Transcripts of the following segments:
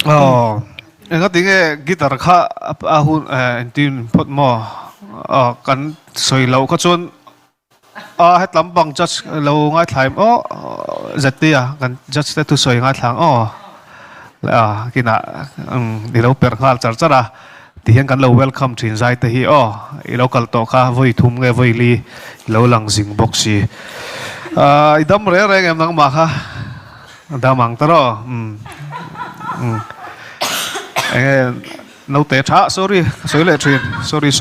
Oh, nga tinge guitar kha ahun tin phot mo kan soilo ka chun het lampang just lo nga thaim zatia kan just tu soi nga thlang kina ni lo per khal char chara ti hian kan lo welcome thin zai te hi I local to kha voi thum nge voi li lo lang jing boxi idam re re ngam nang ma kha damang taro no te tha sorry lệ truyền sorry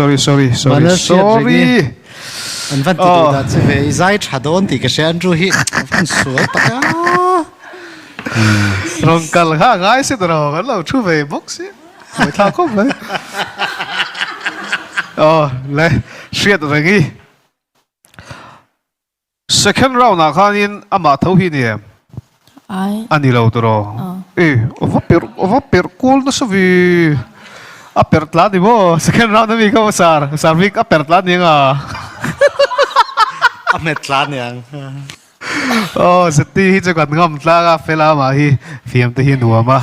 anh vẫn tự đặt cho về giải trả đón thì cái xe anh chú hi vẫn sửa tất cả rong kal ha ngai se tro kan lo thu về box mới tha không vậy le shit rồi nghi second round na khanin ama tho hi ni ai ani lo tro ova per call na savi apertla di bo second round na mi ka sar week apertla ni nga amet lan yang zati hi chakan ngam tla ga fela ma hi fiam te hi nuwa ma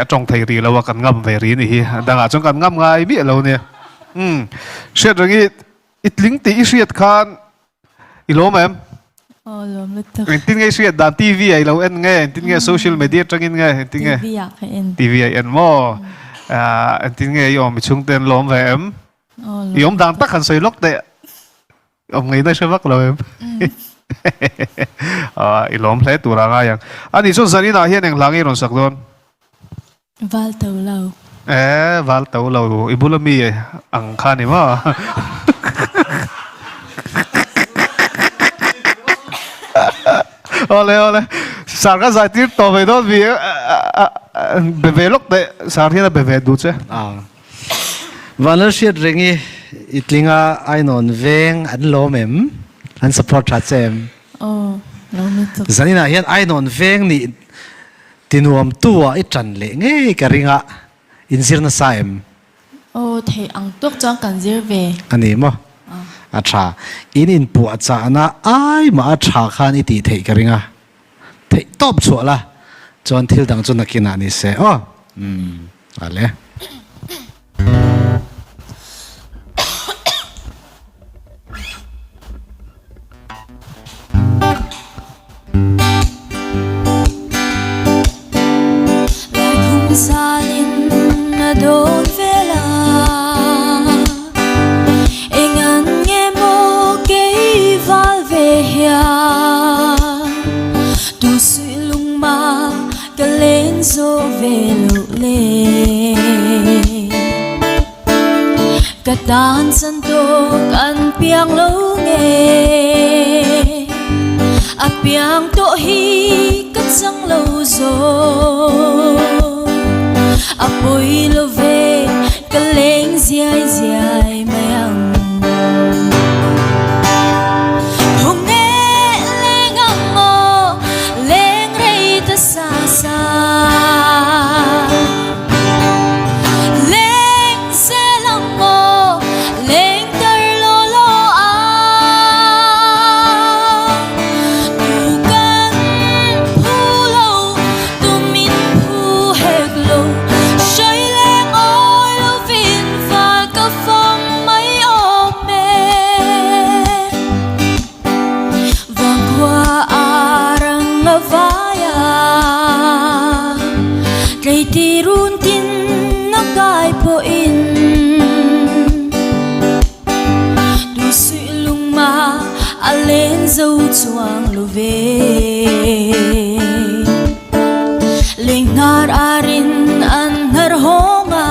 atong thei ri lo kan ngam ve ri ni hi danga chong kan ngam ngai mi lo ne shet rangi itling ti isriat khan ilom em lom le tak tin ngai sriat dan tv ai lo en nge tin nge social media tangin nge tin nge vi yak en tv ai en mo tin nge yom mi chung ten lom ve em yom dan tak kan soi lok te ông nghĩ tới sẽ vắt rồi em ilom lấy tụ ra ngay yang anh đi xuống sân nào hiện đang lắng nghe rồi sạc luôn val tàu lâu val tàu lâu ibulami ang khan em à ole sạc cái giải tiết to về đó vì về lúc đấy sạc hiện là về đủ chứ vẫn shit ringi itlinga ai non veng an lo mem an support chat sem lom le tak zanina hian ai non veng ni tinuam tua I tran le nge ka ringa inzir na saem thei ang tok chang kan zir ve ani mo acha in pu acha na ai ma acha khan I ti thei ka ringa thei top chu la chon thil dang chu nakina ni se ale salin na don vela engan nge mo ke val ve hia tu sui lung ma ka len zo ve lo le ka tan san to kan piang lo nge a piang to hi ka chang lo zo apoy lo ve ka leng ziai mayang hong nghe leng ang mo leng rei ta sa leng se lang mo leng tar lo tu kan pu lo tu min pu hek lo soi leng oi lo vin pha ka phong mai ôm mê vang qua arang avaya cây ti run tin nó gai po in du sui lung ma a lên dâu chuang lo ve ling nar arin an har honga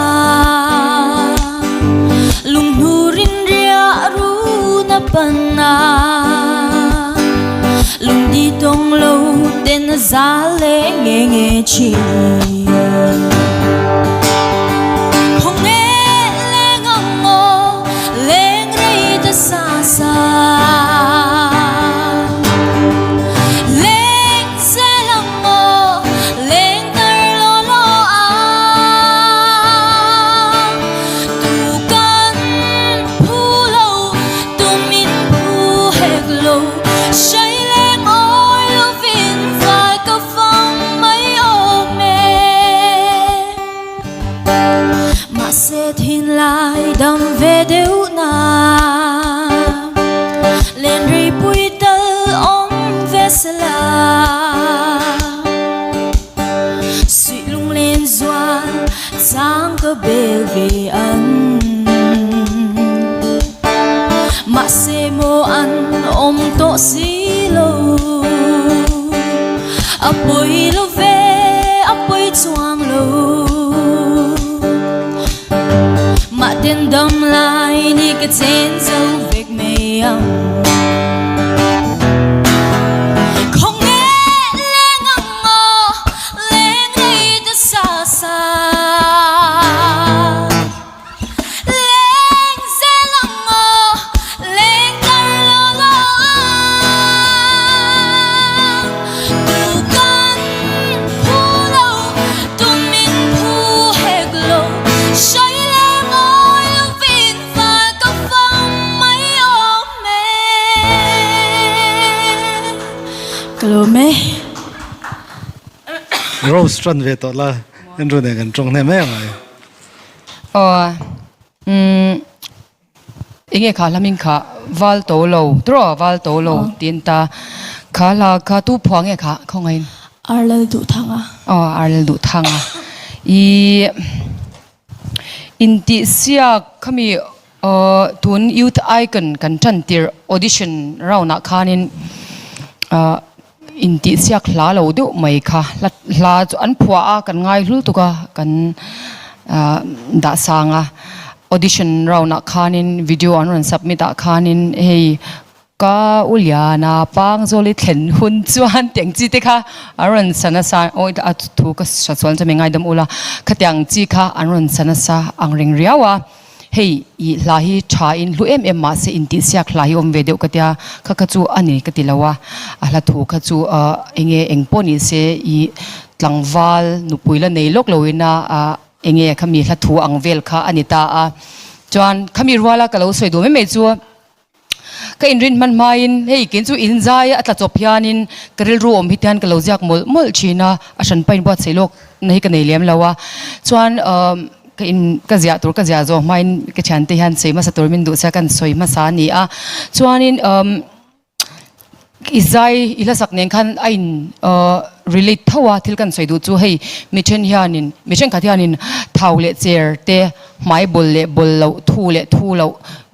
lung nurin ria ru na pana lung di tong lo ten za le nge chi hong nghe leng ang mo leng rei ta sa leng se lang mo leng tar lo tu kan pu lo tu min pu hek lo soi leng oi lo vin pha ka phong mai ôm mê có bê về ăn mà xe mô ăn ôm tổ xí lô à bùi lô về à bùi choang lô mà tiền đâm lại ni cái tên dấu việc mê âm không nghe lên ngâm ngò lên đi cho xa xa lên dễ lặng ngò lên cар lo lo từ căn phu lâu tu min phu hệt lâu say lên ngồi lưu vin và có phong mấy ôm mê Hello mê Rose trần về tội là nên rồi để gần trông này mấy người inge kha lamin kha wal to lo tro wal to lo tin ta kha la kha tu phwang e kha không ai Arlel du thang à arl du thang i inti sia khami tun youth icon kan chan tir audition rauna khanin inti sia khla lo du mai kha la chu an phwa kan ngai hlu tu ka kan da sanga audition rauna khanin video an submit a khanin hey ka uliana pang zoli thlen hun chuan teng chi te kha aron sanasa oi a thu ka sa chon chame ngai dam ula khatyang chi kha aron sanasa angring riawa hey I lahi tha in lu em ma se inti sia khlahi om video katya kha kha chu ani katilawa ala thu kha chu enge engponi se I tlangwal nupuila nei lok loina enge khami hla thu angvel kha anita a chuan khami ruala kalo soidu me chu ka inrin man main hei kin chu inzai atla chophianin karil ru om hitian kalo jak mol china a san pain ba chelok nei ka nei lem lawa chuan ka in ka zia zo main ka chante han seima satur min du sa kan soi ma sa ni a chuanin izai ila saknen khan ain relate thawa thil kan soidu chu hei michen khathianin thaule cher te mai bol lo thu lo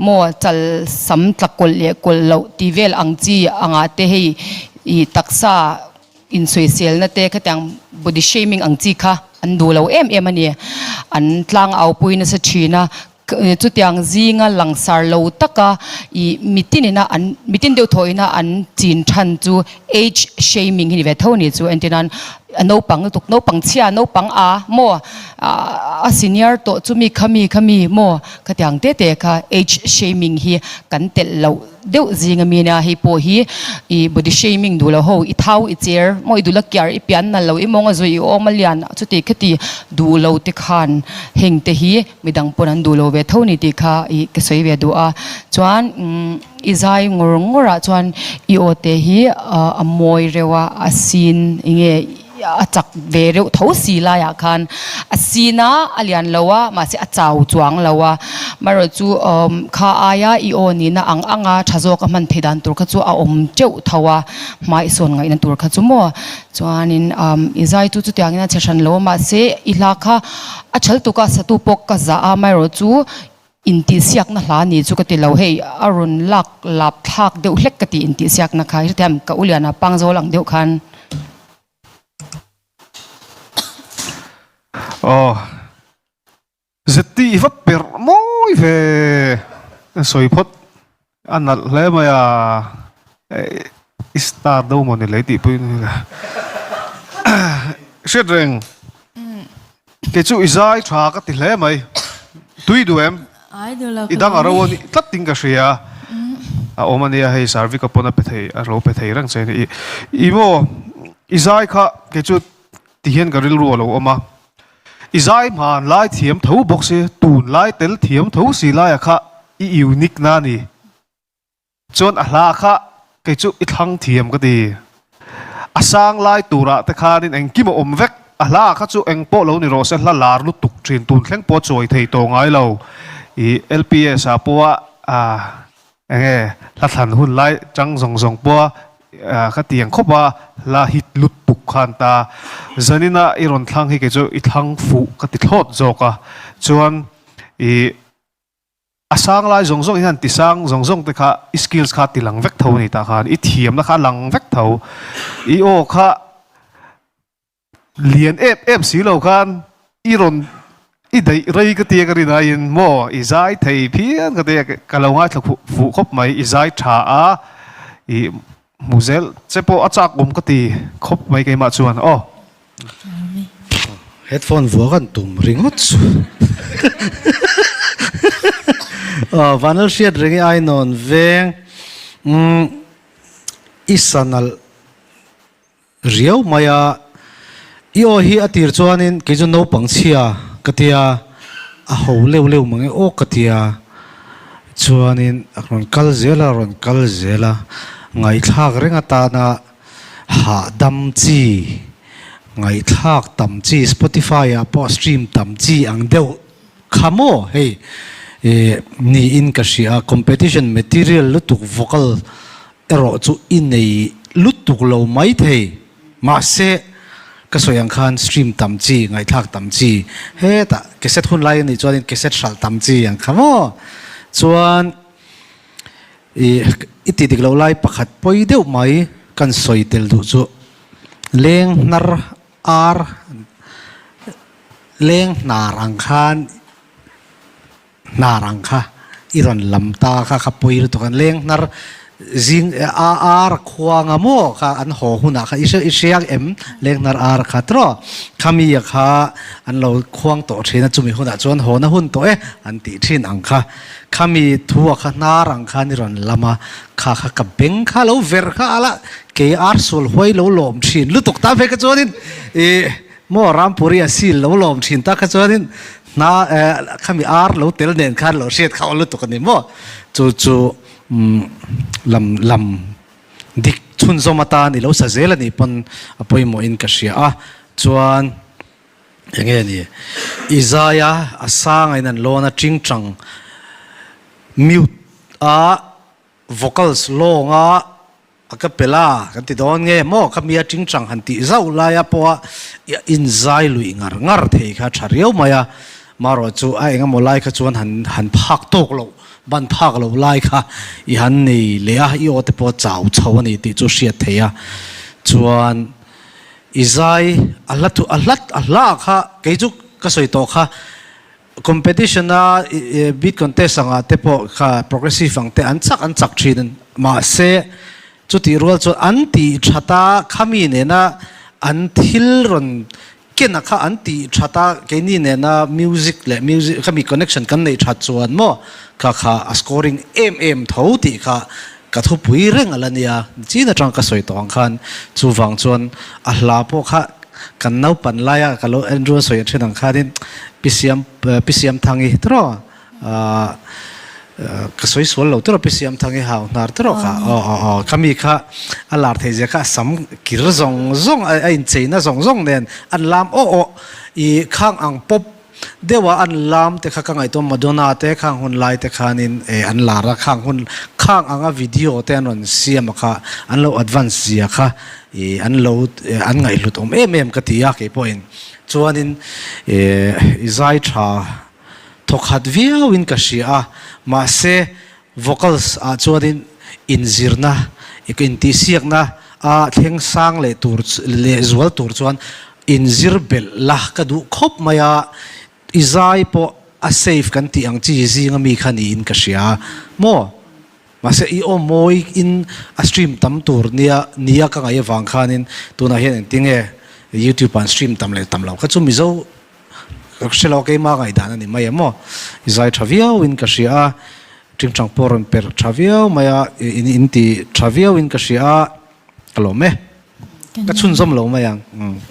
mo chal sam tlakol le kol lo tivel angchi anga te hei I taksa in social na te khatyang body shaming angchi kha an du lo em ani an tlang au puina sa thina chu tiang zinga langsar lo taka I mitin deu thoina an chin than chu age shaming hi ve thoni chu antinan no pang chia no pang a mo a senior to chu mi khami mo khatyang te kha age shaming hi kan tel lo deu zinga mina hi po hi I body shaming du lo ho I thau I cher mo I du la kyar I pian na lo I monga zoi o malian chu te khati du lo te khan heng te hi midang ponan du lo ve thoni ti kha I ke soi ve du a chuan izai ngora chuan I o te hi amoi rewa asin inge achak vereu tho si la ya khan asina alian lawa ma se achau chuang lawa maro chu kha aya I o ni na anga thazok a man thedan tur kha chu a om cheu thawa mai son ngai na tur kha chu mo chuanin izai tu chu tiang na cheshan lo ma se ila kha a chal tu ka satu pok ka za a maro chu inti siak na hla ni chu ka ti lo hei arun lak lap thak deuh hlek ka ti inti siak na khai thiam ka uliana pangzo lang deuh khan zeti va per moi ve soipot anal le maya star do mon le ti pui shedreng ke chu izai tha ka ti le mai tui du em ai du la idang arawoni tlating ka shia a omania hei sarvi ka pona pethei a ro pethei rang chen I mo izai kha ke chu tihen ka ril ru lo oma izai man lai thiam tho boxe tun lai tel thiam tho si lai kha I unique na ni chon a hla kha ke chu I thang thiam ka ti asang lai tura te khanin eng kim om vek a hla kha chu eng po lo ni ro se hla lar lu tuk thin tun thleng po choi thei to ngai lo I LPS a po a enge hla than hun lai chang zong po ka tiang khopa la hit lut tuk khan ta zanina iron thlang hi ke jo I thlang fu ka ti thlot zoka chuan I asang lai zong zong han ti sang zong zong te kha skills kha ti lang vek tho ni ta khan I thiam na kha lang vek tho I o kha lian em si lo khan iron I dai rei ka ti ka ri na in mo I zai thei phian ka te ka lo nga thla fu khop mai I zai tha a I muzel chepo achak ka ti khop mai ke ma chuan headphone vua kan tum ringot chu vanal shiat ringi ai non veng isanal riau maya io hi atir chuanin ke ju no pangchia katia a ho leu mangi o katia chuanin ron kal zela ngai thak renga ta na ha dam chi ngai thak tam chi Spotify a po stream tam chi ang deu khamo hey ni in ka shia competition material lutuk vocal ero chu in nei lutuk lo mai thei ma se ka soyang khan stream tam chi ngai thak tam chi he ta cassette hun lai ni chuan cassette sal tam chi ang khamo chuan iti dik lo lai pakhat poi deuh mai kan soi tel du chu leng nar ar leng narang khan narang kha iron lamta kha khapoi ru to kan leng nar zing ar khuanga mo kha an ho huna kha isiak em leng nar ar kha tro khami ya kha an lo khuang to thina chumi huna chuan ho na hun to an ti thin ang kha khami thuwa kha narang kha ni ron lama kha ka beng kha lo ver kha ala ke ar sul hoi lo lom thin lutuk ta ve ka chuanin mo rampuri asil lo lom thin ta kha chuanin na khami ar lo tel nen khan lo set kha lutuk ni mo chu lam dik chun zomata ni lo sa zela ni pon apoi mo in ka sia chuan enge ni izaya asang ainan lona chingchang mute vocals longa acapella kan ti don nge mo khamia chingchang han ti zau la ya po in zai lui ngar thei kha thariau maya maro chu a enga mo lai kha chuan han phak tok lo ban phak lo lai kha I han nei le a I o te po chau chho ani ti chu hriat theia chuan izai allat kha ke chu ka soi to kha competition na beat contest anga te po kha progressive ang te an chak thin ma se chu ti rual chu an ti thata khami ne na an thil ron kena kha an ti thata ke ni ne na music khami connection kan nei that chuan mo kha scoring tho ti kha ka thu pui reng alania china tang ka soi tong khan chu wang chuan a hla po kha kan nau pan laya ka lo andrew soi thinang kha din pcm thangi tro ka soi sol lo tro pcm thangi haw nar tro kha kami kha alar thei je kha sam kir zong a in cheina zong nen an lam I khang ang pop dewa an lam te kha ka ngai to madonna te khang hun lai te khanin an lara khang anga video te anon siam kha an lo advance zia kha an lo an ngai lut em ka tia ke point chuanin izai tha thokhat viawin ka shia ma se vocals a chuanin inzirna ikin ti siakna a thleng sang le tur le zual tur chuan inzir bel lah ka du khop maya izai po a safe kan ti ang chi zinga mi khani in ka shia mo mase I o moi in a stream tam tur nia ka ngai wang khanin tuna hian tinge YouTube an stream tam lo kha chu mizo shelo ke ma ngai dan ani mai mo izai thavia win ka shia chingchang poron per thavia maya in ti thavia win ka shia kalome ka chun zom lo mayang